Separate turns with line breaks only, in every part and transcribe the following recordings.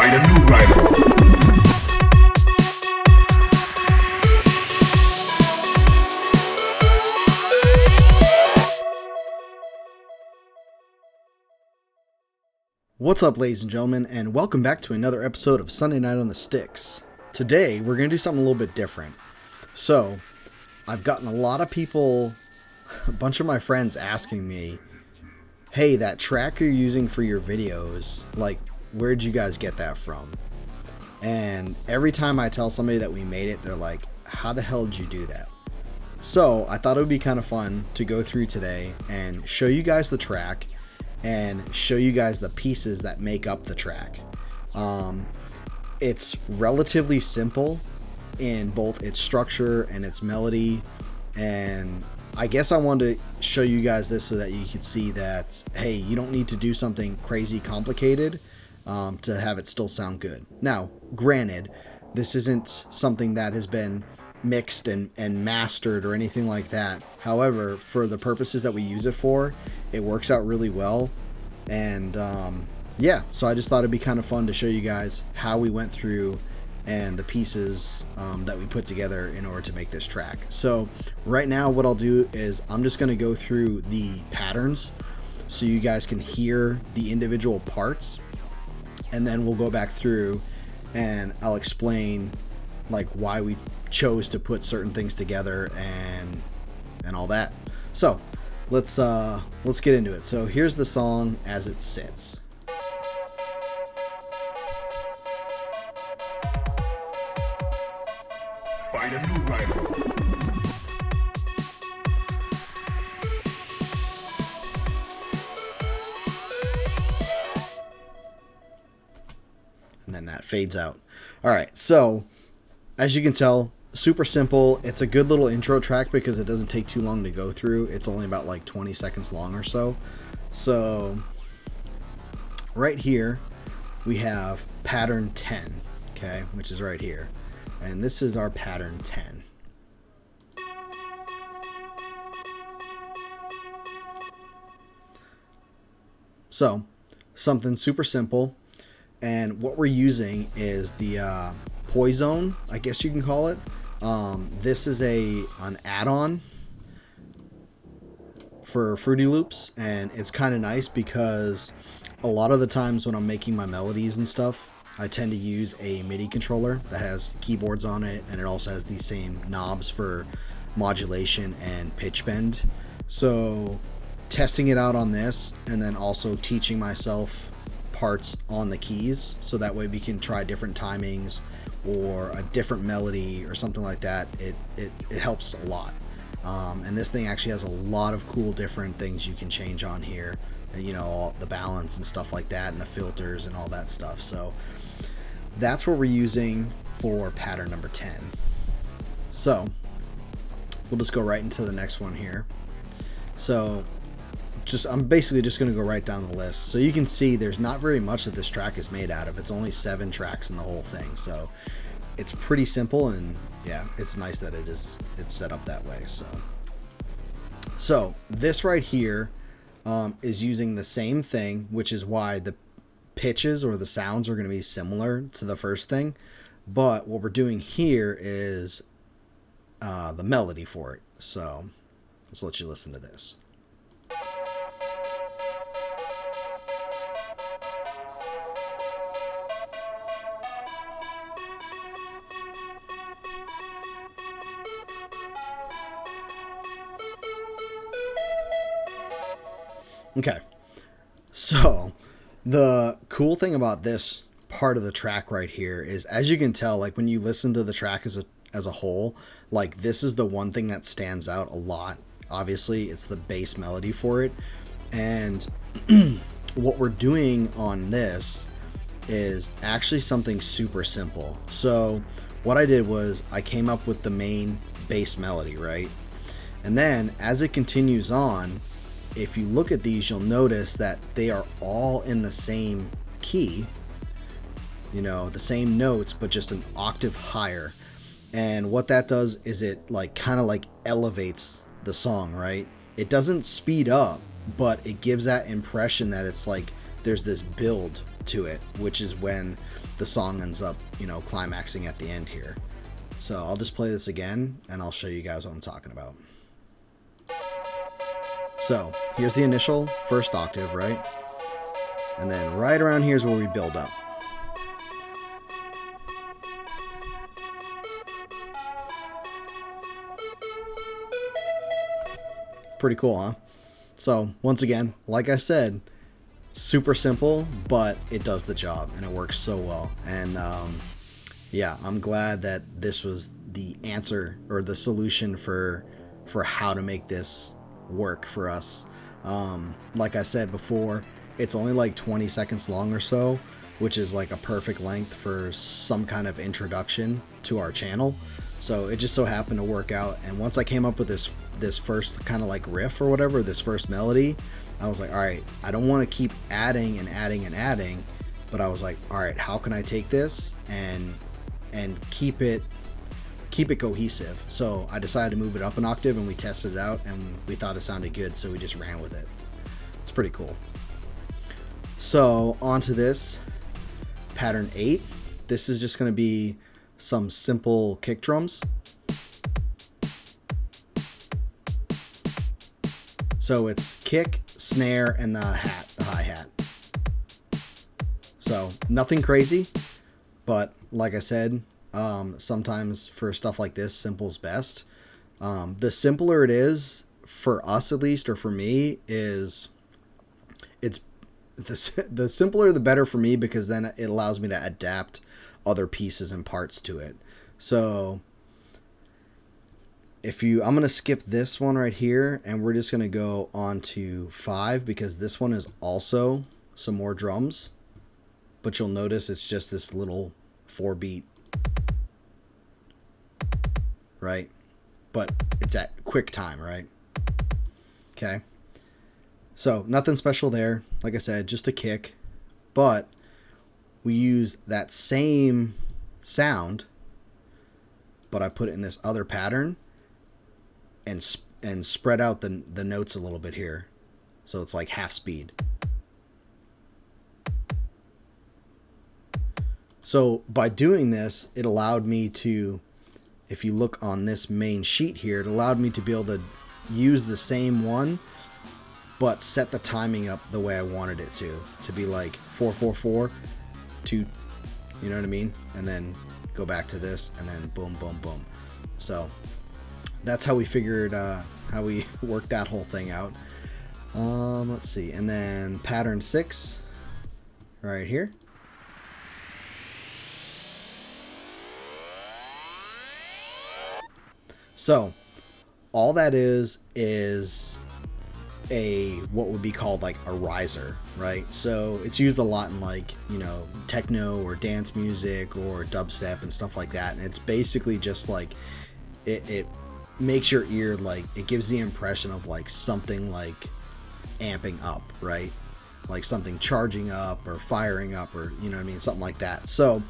Find a new rival.
What's up, ladies and gentlemen, and welcome back to another episode of Sunday Night on the Sticks. Today, we're going to do something a little bit different. So, I've gotten a lot of people, a bunch of my friends asking me, hey, that track you're using for your videos, like, where'd you guys get that from? And every time I tell somebody that we made it, they're like, how the hell did you do that? So, I thought it would be kind of fun to go through today and show you guys the track and show you guys the pieces that make up the track. It's relatively simple in both its structure and its melody, and I guess I wanted to show you guys this so that you could see that, hey, you don't need to do something crazy complicated to have it still sound good. Now, granted, this isn't something that has been mixed and mastered or anything like that. However, for the purposes that we use it for, it works out really well. And yeah, so I just thought it'd be kind of fun to show you guys how we went through and the pieces that we put together in order to make this track. So right now what I'll do is I'm just going to go through the patterns so you guys can hear the individual parts, and then we'll go back through and I'll explain like why we chose to put certain things together and all that. So let's get into it. So here's the song as it sits.
Find a new rival.
And then that fades out. All right, so as you can tell, super simple. It's a good little intro track because it doesn't take too long to go through. It's only about like 20 seconds long or so. So right here we have pattern 10, okay, which is right here. And this is our pattern 10. So something super simple. And what we're using is the Poison, I guess you can call it. This is an add-on for Fruity Loops, and it's kind of nice because a lot of the times when I'm making my melodies and stuff, I tend to use a MIDI controller that has keyboards on it, and it also has these same knobs for modulation and pitch bend. So testing it out on this, and then also teaching myself parts on the keys, so that way we can try different timings or a different melody or something like that. It helps a lot. And this thing actually has a lot of cool different things you can change on here, you know, all the balance and stuff like that, and the filters and all that stuff. So that's what we're using for pattern number 10. So we'll just go right into the next one here. So I'm basically just going to go right down the list. So you can see there's not very much that this track is made out of. It's only 7 tracks in the whole thing. So it's pretty simple, and yeah, it's nice that it's set up that way. So this right here is using the same thing, which is why the pitches or the sounds are going to be similar to the first thing. But what we're doing here is the melody for it. So let's let you listen to this. Okay, so the cool thing about this part of the track right here is, as you can tell, like when you listen to the track as a whole, like this is the one thing that stands out a lot. Obviously, it's the bass melody for it. And what we're doing on this is actually something super simple. So what I did was I came up with the main bass melody, right? And then as it continues on, if you look at these, you'll notice that they are all in the same key, you know, the same notes, but just an octave higher. And what that does is it like kind of like elevates the song, right? It doesn't speed up, but it gives that impression that it's like there's this build to it, which is when the song ends up, you know, climaxing at the end here. So I'll just play this again and I'll show you guys what I'm talking about. So here's the initial first octave, right? And then right around here is where we build up. Pretty cool, huh? So once again, like I said, super simple, but it does the job and it works so well. And yeah, I'm glad that this was the answer or the solution for how to make this work for us. Like I said before, it's only like 20 seconds long or so, which is like a perfect length for some kind of introduction to our channel. So it just so happened to work out. And once I came up with this first kind of like riff or whatever, this first melody, I was like, all right, I don't want to keep adding and adding and adding, but I was like, all right, how can I take this and keep it cohesive? So I decided to move it up an octave and we tested it out and we thought it sounded good, so we just ran with it. It's pretty cool. So onto this pattern 8. This is just going to be some simple kick drums. So it's kick, snare, and the hi-hat. So nothing crazy, but like I said, sometimes for stuff like this, simple's best. The simpler it is, for us at least, or for me, is the simpler the better for me, because then it allows me to adapt other pieces and parts to it. So I'm going to skip this one right here and we're just going to go on to 5, because this one is also some more drums, but you'll notice it's just this little 4-beat, right? But it's at quick time, right? Okay. So nothing special there. Like I said, just a kick, but we use that same sound, but I put it in this other pattern and spread out the notes a little bit here. So it's like half speed. So by doing this, it allowed me to, if you look on this main sheet here, it allowed me to be able to use the same one, but set the timing up the way I wanted it to be like 4-4-4, 2, you know what I mean? And then go back to this and then boom, boom, boom. So that's how we figured, how we worked that whole thing out. Let's see. And then pattern 6 right here. So all that is what would be called like a riser, right? So it's used a lot in like, you know, techno or dance music or dubstep and stuff like that. And it's basically just like it makes your ear, like, it gives the impression of like something like amping up, right? Like something charging up or firing up, or, you know what I mean? Something like that. So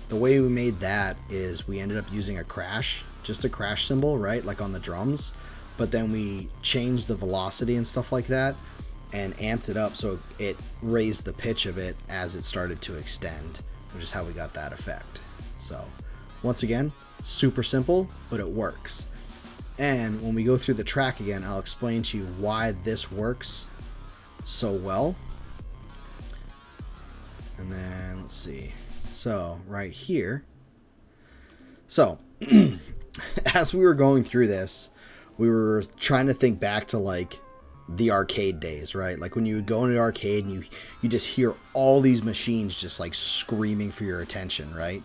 the way we made that is we ended up using a crash, just a crash cymbal, right? Like on the drums. But then we changed the velocity and stuff like that and amped it up so it raised the pitch of it as it started to extend, which is how we got that effect. So once again, super simple, but it works. And when we go through the track again, I'll explain to you why this works so well. And then let's see. So right here. So as we were going through this, we were trying to think back to like the arcade days, right? Like when you would go into the arcade and you just hear all these machines just like screaming for your attention, right?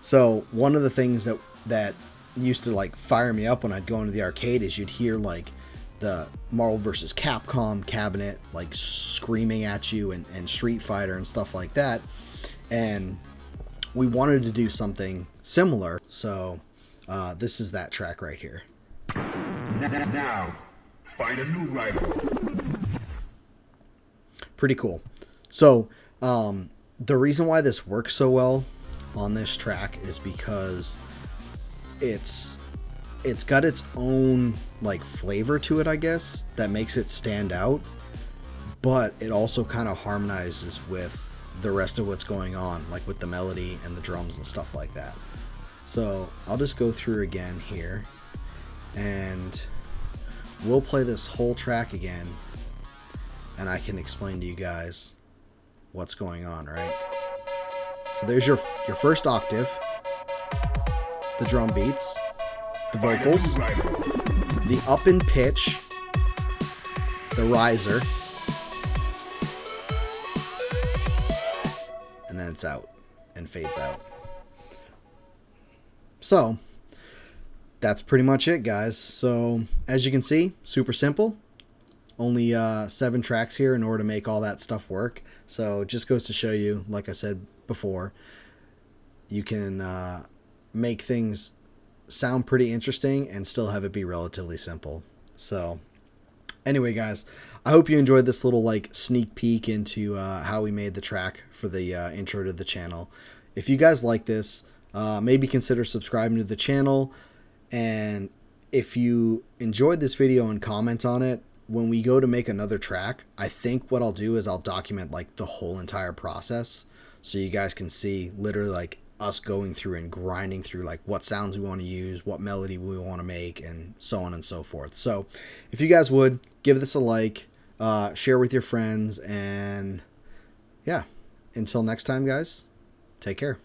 So one of the things that used to like fire me up when I'd go into the arcade is you'd hear like the Marvel vs. Capcom cabinet like screaming at you, and Street Fighter and stuff like that. And we wanted to do something similar. So this is that track right here.
Now, find a new rival.
Pretty cool. So the reason why this works so well on this track is because it's got its own like flavor to it, I guess, that makes it stand out, but it also kind of harmonizes with the rest of what's going on, like with the melody and the drums and stuff like that. So I'll just go through again here, and we'll play this whole track again, and I can explain to you guys what's going on, right? So there's your first octave, the drum beats, the vocals, the up in pitch, the riser, and then it's out and fades out. So that's pretty much it, guys. So as you can see, super simple. Only 7 tracks here in order to make all that stuff work. So it just goes to show you, like I said before, you can make things sound pretty interesting and still have it be relatively simple. So anyway, guys, I hope you enjoyed this little like sneak peek into how we made the track for the intro to the channel. If you guys like this, maybe consider subscribing to the channel. And if you enjoyed this video and comment on it, when we go to make another track, I think what I'll do is I'll document like the whole entire process, so you guys can see literally like us going through and grinding through like what sounds we want to use, what melody we want to make, and so on and so forth. So if you guys would give this a like, share with your friends, and yeah, until next time, guys, take care.